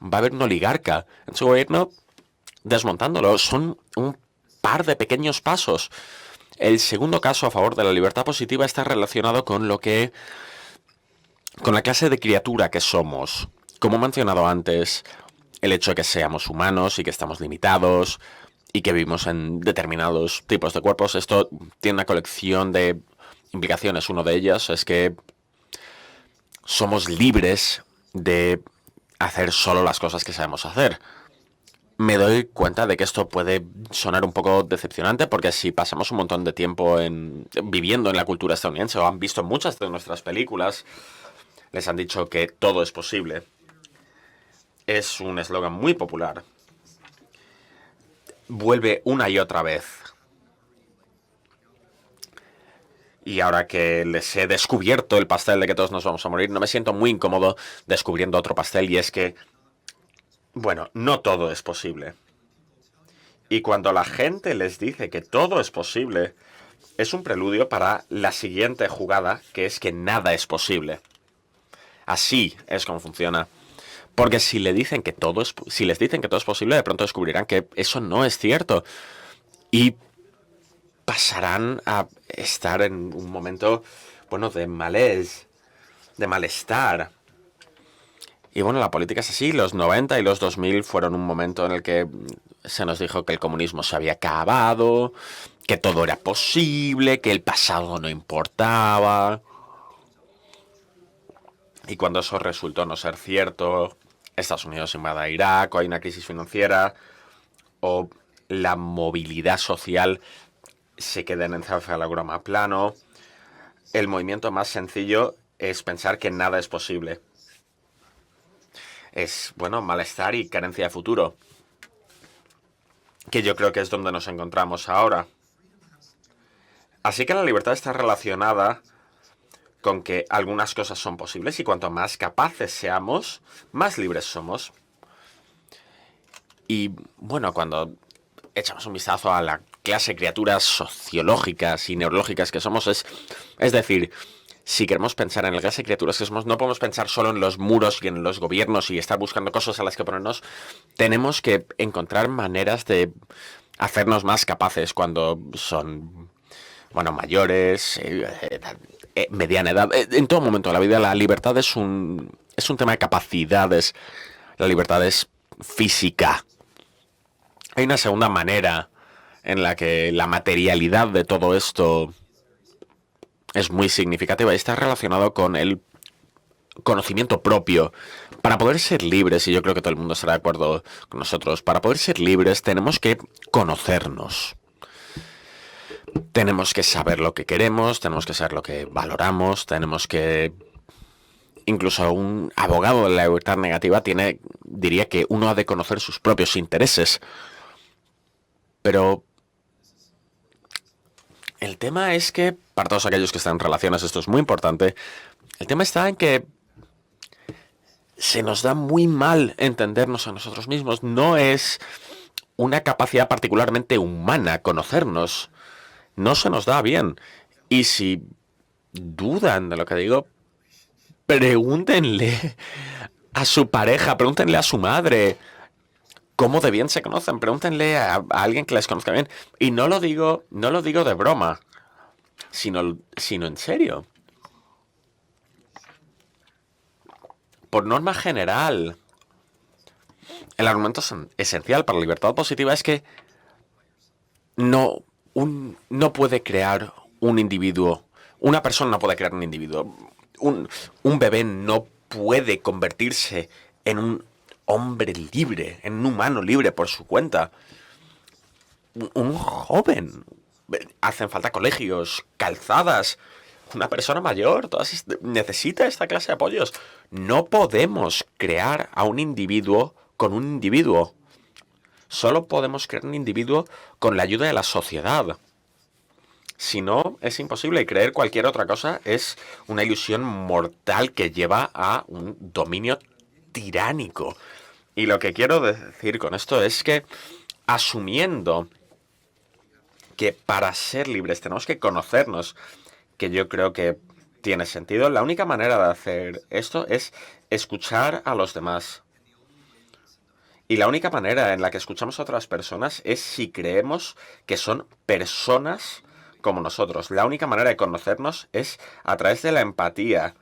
va a haber un oligarca en su gobierno desmontándolo. Son un par de pequeños pasos. El segundo caso a favor de la libertad positiva está relacionado con la clase de criatura que somos. Como he mencionado antes, el hecho de que seamos humanos y que estamos limitados y que vivimos en determinados tipos de cuerpos, esto tiene una colección de implicaciones. Una de ellas es que somos libres de hacer solo las cosas que sabemos hacer. Me doy cuenta de que esto puede sonar un poco decepcionante, porque si pasamos un montón de tiempo viviendo en la cultura estadounidense, o han visto muchas de nuestras películas, les han dicho que todo es posible. Es un eslogan muy popular. Vuelve una y otra vez. Y ahora que les he descubierto el pastel de que todos nos vamos a morir, no me siento muy incómodo descubriendo otro pastel, y es que, bueno, no todo es posible. Y cuando la gente les dice que todo es posible, es un preludio para la siguiente jugada, que es que nada es posible. Así es como funciona. Porque si les dicen que todo es posible, de pronto descubrirán que eso no es cierto. Y pasarán a estar en un momento, bueno, de malaise, de malestar. Y bueno, la política es así. Los 90 y los 2000 fueron un momento en el que se nos dijo que el comunismo se había acabado, que todo era posible, que el pasado no importaba. Y cuando eso resultó no ser cierto, Estados Unidos invade Irak, o hay una crisis financiera, o la movilidad social se queda en encefalograma plano, el movimiento más sencillo es pensar que nada es posible. Es, bueno, malestar y carencia de futuro, que yo creo que es donde nos encontramos ahora. Así que la libertad está relacionada con que algunas cosas son posibles, y cuanto más capaces seamos, más libres somos. Y bueno, cuando echamos un vistazo a la clase de criaturas sociológicas y neurológicas que somos, es decir, si queremos pensar en la clase de criaturas que somos, no podemos pensar solo en los muros y en los gobiernos y estar buscando cosas a las que ponernos. Tenemos que encontrar maneras de hacernos más capaces cuando son, bueno, mayores, mediana edad, en todo momento de la vida. La libertad es un tema de capacidades. La libertad es física. Hay una segunda manera en la que la materialidad de todo esto es muy significativa, y está relacionado con el conocimiento propio. Para poder ser libres, y yo creo que todo el mundo estará de acuerdo con nosotros, para poder ser libres tenemos que conocernos. Tenemos que saber lo que queremos, tenemos que saber lo que valoramos, tenemos que... Incluso un abogado de la libertad negativa diría que uno ha de conocer sus propios intereses. Pero el tema es que, para todos aquellos que están en relaciones, esto es muy importante, el tema está en que se nos da muy mal entendernos a nosotros mismos. No es una capacidad particularmente humana conocernos. No se nos da bien. Y si dudan de lo que digo, pregúntenle a su pareja, pregúntenle a su madre cómo de bien se conocen, pregúntenle a alguien que les conozca bien. Y no lo digo de broma, sino en serio. Por norma general, el argumento esencial para la libertad positiva es que no puede crear un individuo, una persona no puede crear un individuo, un bebé no puede convertirse en un hombre libre, en un humano libre por su cuenta. Un joven. Hacen falta colegios, calzadas. Una persona mayor necesita esta clase de apoyos. No podemos crear a un individuo con un individuo. Solo podemos crear un individuo con la ayuda de la sociedad. Si no, es imposible. Y creer cualquier otra cosa es una ilusión mortal que lleva a un dominio tiránico. Y lo que quiero decir con esto es que, asumiendo que para ser libres tenemos que conocernos, que yo creo que tiene sentido, la única manera de hacer esto es escuchar a los demás. Y la única manera en la que escuchamos a otras personas es si creemos que son personas como nosotros. La única manera de conocernos es a través de la empatía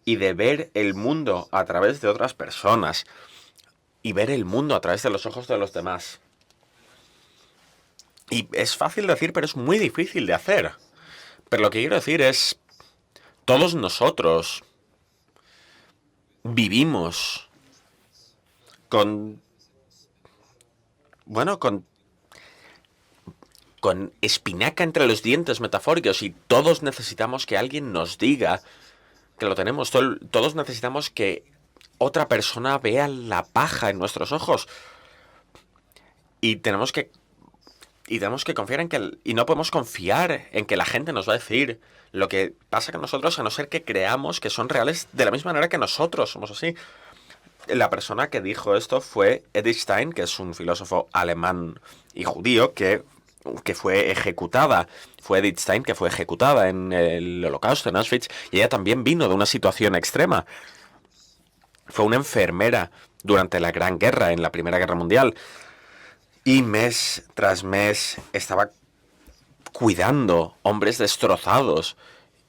y de ver el mundo a través de otras personas y ver el mundo a través de los ojos de los demás. Y es fácil decir, pero es muy difícil de hacer. Pero lo que quiero decir es, todos nosotros vivimos con espinaca entre los dientes metafóricos, y todos necesitamos que alguien nos diga que lo tenemos. Todos necesitamos que otra persona vea la paja en nuestros ojos. Y tenemos que confiar en que... Y no podemos confiar en que la gente nos va a decir lo que pasa con nosotros, a no ser que creamos que son reales de la misma manera que nosotros somos así. La persona que dijo esto fue Edith Stein, que es un filósofo alemán y judío que fue ejecutada. Fue Edith Stein que fue ejecutada en el Holocausto, en Auschwitz, y ella también vino de una situación extrema. Fue una enfermera durante la Gran Guerra, en la Primera Guerra Mundial. Y mes tras mes estaba cuidando hombres destrozados.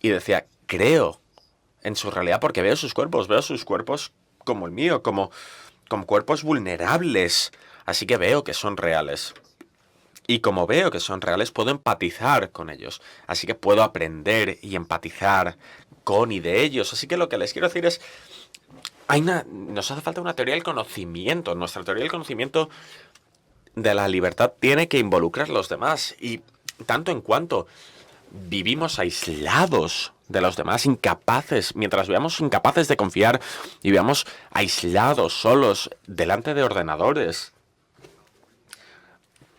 Y decía, creo en su realidad porque veo sus cuerpos como el mío, como cuerpos vulnerables. Así que veo que son reales. Y como veo que son reales, puedo empatizar con ellos. Así que puedo aprender y empatizar con y de ellos. Así que lo que les quiero decir es, nos hace falta una teoría del conocimiento. Nuestra teoría del conocimiento de la libertad tiene que involucrar a los demás. Y tanto en cuanto vivimos aislados de los demás, mientras veamos incapaces de confiar y veamos aislados, solos, delante de ordenadores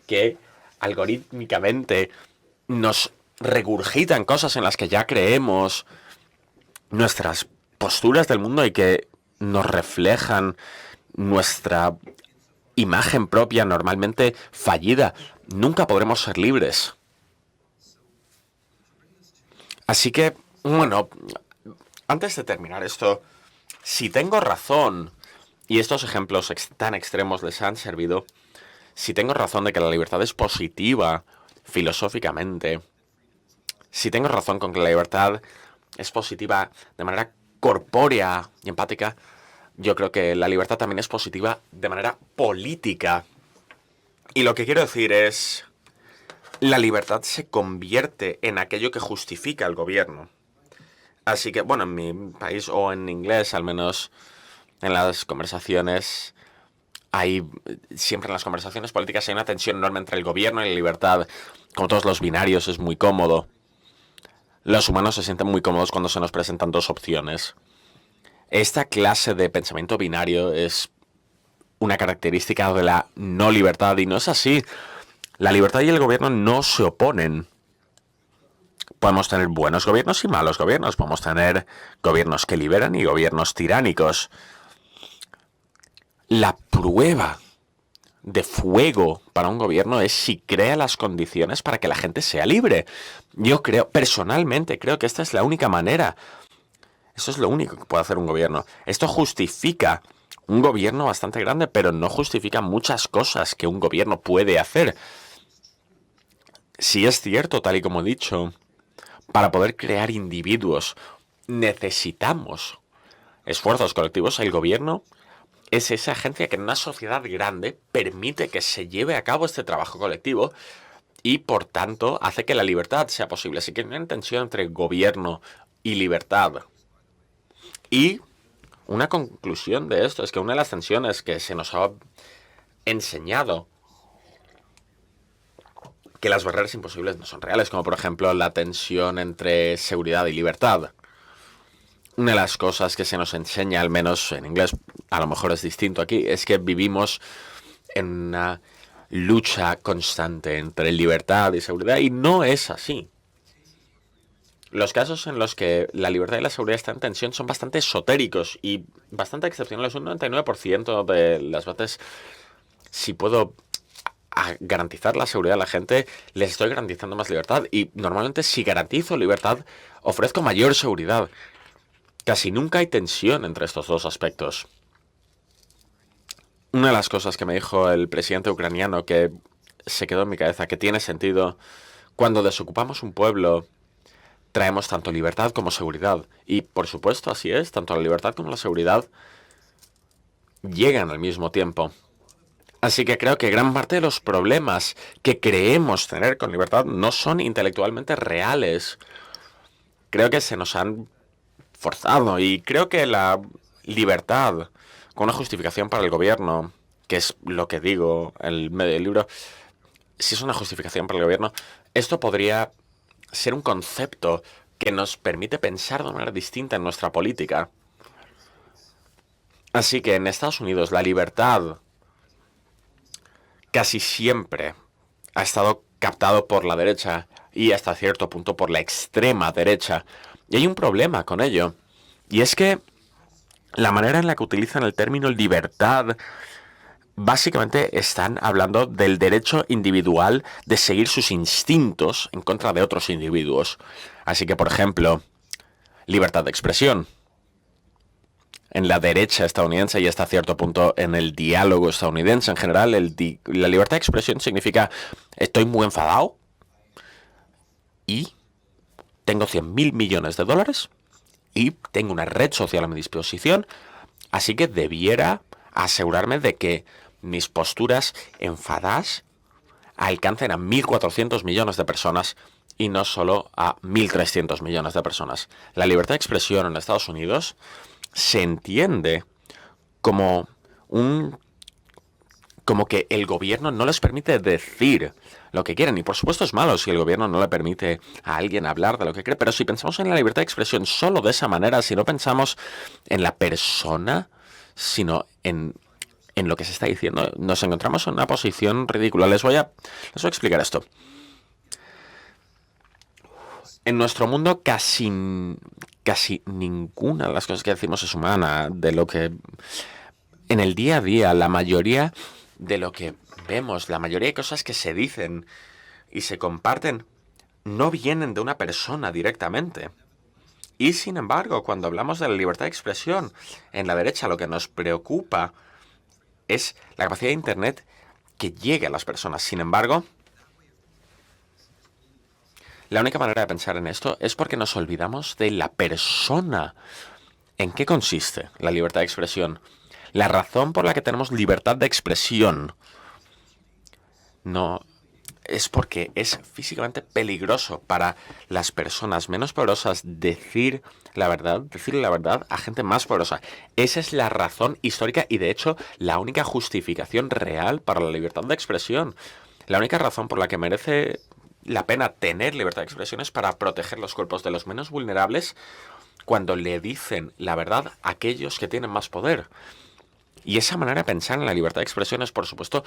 que algorítmicamente nos regurgitan cosas en las que ya creemos, nuestras posturas del mundo y que nos reflejan nuestra imagen propia normalmente fallida, nunca podremos ser libres. Así que, bueno, antes de terminar esto, si tengo razón, y estos ejemplos tan extremos les han servido, si tengo razón de que la libertad es positiva filosóficamente, si tengo razón con que la libertad es positiva de manera corpórea y empática, yo creo que la libertad también es positiva de manera política. Y lo que quiero decir es, la libertad se convierte en aquello que justifica el gobierno. Así que, bueno, en mi país o en inglés, al menos en las conversaciones, siempre en las conversaciones políticas hay una tensión enorme entre el gobierno y la libertad. Como todos los binarios, es muy cómodo. Los humanos se sienten muy cómodos cuando se nos presentan dos opciones. Esta clase de pensamiento binario es una característica de la no libertad y no es así. La libertad y el gobierno no se oponen. Podemos tener buenos gobiernos y malos gobiernos. Podemos tener gobiernos que liberan y gobiernos tiránicos. La prueba de fuego para un gobierno es si crea las condiciones para que la gente sea libre. Yo personalmente creo que esta es la única manera. Eso es lo único que puede hacer un gobierno. Esto justifica un gobierno bastante grande, pero no justifica muchas cosas que un gobierno puede hacer. Si es cierto, tal y como he dicho, para poder crear individuos necesitamos esfuerzos colectivos. El gobierno es esa agencia que en una sociedad grande permite que se lleve a cabo este trabajo colectivo y, por tanto, hace que la libertad sea posible. Así que hay una tensión entre gobierno y libertad. Y una conclusión de esto es que una de las tensiones que se nos ha enseñado que las barreras imposibles no son reales, como por ejemplo la tensión entre seguridad y libertad. Una de las cosas que se nos enseña, al menos en inglés, a lo mejor es distinto aquí, es que vivimos en una lucha constante entre libertad y seguridad, y no es así. Los casos en los que la libertad y la seguridad están en tensión son bastante esotéricos y bastante excepcionales. Un 99% de las veces, si puedo garantizar la seguridad a la gente, les estoy garantizando más libertad. Y normalmente, si garantizo libertad, ofrezco mayor seguridad. Casi nunca hay tensión entre estos dos aspectos. Una de las cosas que me dijo el presidente ucraniano que se quedó en mi cabeza, que tiene sentido: cuando desocupamos un pueblo, traemos tanto libertad como seguridad. Y, por supuesto, así es, tanto la libertad como la seguridad llegan al mismo tiempo. Así que creo que gran parte de los problemas que creemos tener con libertad no son intelectualmente reales. Creo que se nos han forzado, y creo que la libertad con una justificación para el gobierno, que es lo que digo en medio del libro, si es una justificación para el gobierno, esto podría ser un concepto que nos permite pensar de manera distinta en nuestra política. Así que en Estados Unidos la libertad casi siempre ha estado captado por la derecha y hasta cierto punto por la extrema derecha. Y hay un problema con ello, y es que la manera en la que utilizan el término libertad, básicamente están hablando del derecho individual de seguir sus instintos en contra de otros individuos. Así que, por ejemplo, libertad de expresión. En la derecha estadounidense y hasta cierto punto en el diálogo estadounidense en general, la libertad de expresión significa: estoy muy enfadado y tengo 100.000 millones de dólares y tengo una red social a mi disposición, así que debiera asegurarme de que mis posturas enfadadas alcancen a 1.400 millones de personas y no solo a 1.300 millones de personas. La libertad de expresión en Estados Unidos se entiende como que el gobierno no les permite decir lo que quieren. Y por supuesto es malo si el gobierno no le permite a alguien hablar de lo que cree. Pero si pensamos en la libertad de expresión solo de esa manera, si no pensamos en la persona, sino en lo que se está diciendo, nos encontramos en una posición ridícula. Les voy a explicar esto. En nuestro mundo casi ninguna de las cosas que decimos es humana. De lo que en el día a día, la mayoría de lo que vemos, la mayoría de cosas que se dicen y se comparten, no vienen de una persona directamente. Y sin embargo, cuando hablamos de la libertad de expresión, en la derecha lo que nos preocupa es la capacidad de Internet que llegue a las personas. Sin embargo, la única manera de pensar en esto es porque nos olvidamos de la persona. ¿En qué consiste la libertad de expresión? La razón por la que tenemos libertad de expresión no es porque es físicamente peligroso para las personas menos poderosas decirle la verdad a gente más poderosa. Esa es la razón histórica y, de hecho, la única justificación real para la libertad de expresión. La única razón por la que merece la pena tener libertad de expresión es para proteger los cuerpos de los menos vulnerables cuando le dicen la verdad a aquellos que tienen más poder. Y esa manera de pensar en la libertad de expresión es, por supuesto,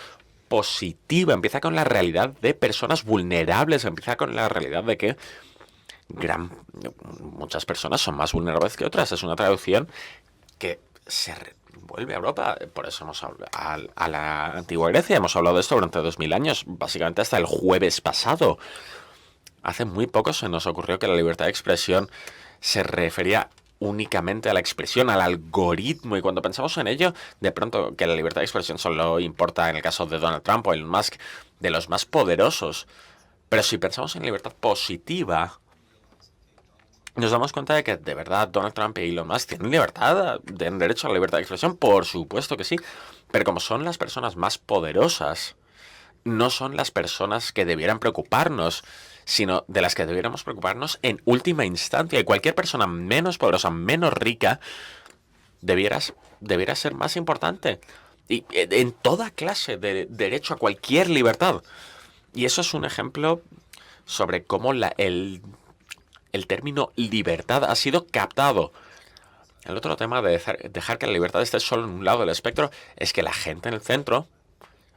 positiva. Empieza con la realidad de personas vulnerables. Empieza con la realidad de que muchas personas son más vulnerables que otras. Es una traducción que se vuelve a Europa. Por eso hemos hablado a la antigua Grecia. Hemos hablado de esto durante 2000 años. Básicamente hasta el jueves pasado. Hace muy poco se nos ocurrió que la libertad de expresión se refería únicamente a la expresión, al algoritmo, y cuando pensamos en ello, de pronto que la libertad de expresión solo importa en el caso de Donald Trump o Elon Musk, de los más poderosos. Pero si pensamos en libertad positiva, nos damos cuenta de que de verdad Donald Trump y Elon Musk tienen libertad, tienen derecho a la libertad de expresión, por supuesto que sí, pero como son las personas más poderosas, no son las personas que debieran preocuparnos, sino de las que debiéramos preocuparnos en última instancia. Y cualquier persona menos poderosa, menos rica, debiera ser más importante. Y en toda clase de derecho a cualquier libertad. Y eso es un ejemplo sobre cómo el término libertad ha sido captado. El otro tema de dejar que la libertad esté solo en un lado del espectro es que la gente en el centro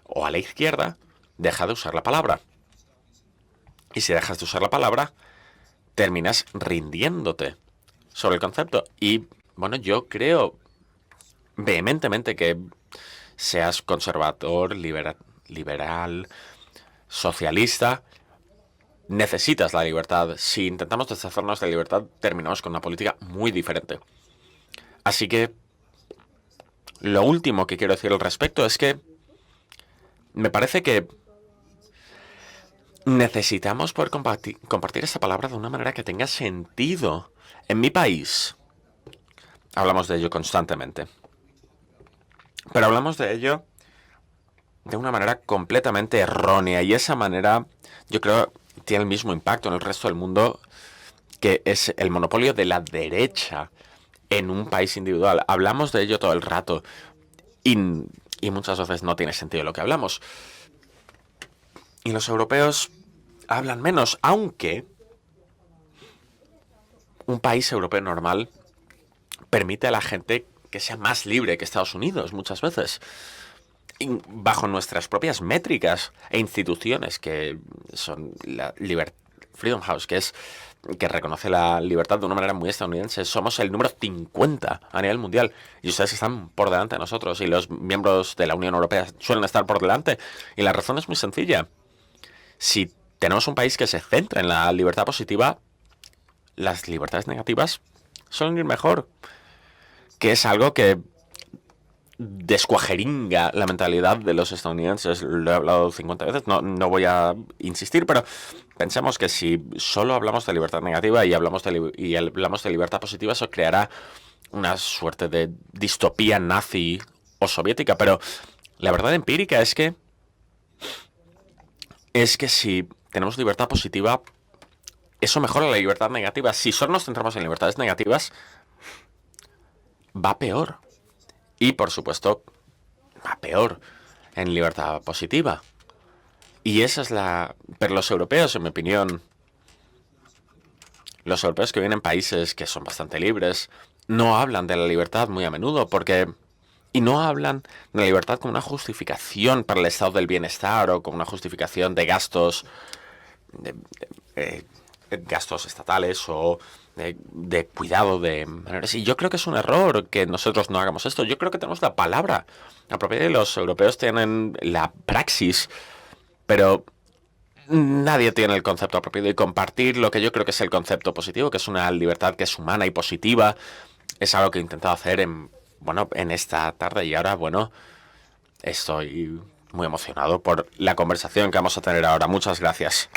o a la izquierda deja de usar la palabra. Y si dejas de usar la palabra, terminas rindiéndote sobre el concepto. Y, bueno, yo creo vehementemente que seas conservador, liberal, socialista, necesitas la libertad. Si intentamos deshacernos de la libertad, terminamos con una política muy diferente. Así que, lo último que quiero decir al respecto es que me parece que necesitamos poder compartir esta palabra de una manera que tenga sentido. En mi país hablamos de ello constantemente. Pero hablamos de ello de una manera completamente errónea. Y esa manera, yo creo, tiene el mismo impacto en el resto del mundo, que es el monopolio de la derecha en un país individual. Hablamos de ello todo el rato. Y muchas veces no tiene sentido lo que hablamos. Y los europeos hablan menos, aunque un país europeo normal permite a la gente que sea más libre que Estados Unidos muchas veces, bajo nuestras propias métricas e instituciones que son la Freedom House, que reconoce la libertad de una manera muy estadounidense. Somos el número 50 a nivel mundial y ustedes están por delante de nosotros y los miembros de la Unión Europea suelen estar por delante. Y la razón es muy sencilla. Si tenemos un país que se centra en la libertad positiva, las libertades negativas suelen ir mejor. Que es algo que descuajeringa la mentalidad de los estadounidenses. Lo he hablado 50 veces, no voy a insistir, pero pensemos que si solo hablamos de libertad negativa y hablamos de libertad positiva, eso creará una suerte de distopía nazi o soviética. Pero la verdad empírica es que si tenemos libertad positiva, eso mejora la libertad negativa. Si solo nos centramos en libertades negativas, va peor. Y, por supuesto, va peor en libertad positiva. Y esa es Pero los europeos, en mi opinión, los europeos que viven en países que son bastante libres, no hablan de la libertad muy a menudo, y no hablan de la libertad como una justificación para el estado del bienestar o como una justificación de gastos, gastos estatales o de cuidado de menores. Y yo creo que es un error que nosotros no hagamos esto. Yo creo que tenemos la palabra apropiada y los europeos tienen la praxis, pero nadie tiene el concepto apropiado. Y compartir lo que yo creo que es el concepto positivo, que es una libertad que es humana y positiva, es algo que he intentado hacer en esta tarde. Y ahora, estoy muy emocionado por la conversación que vamos a tener ahora. Muchas gracias.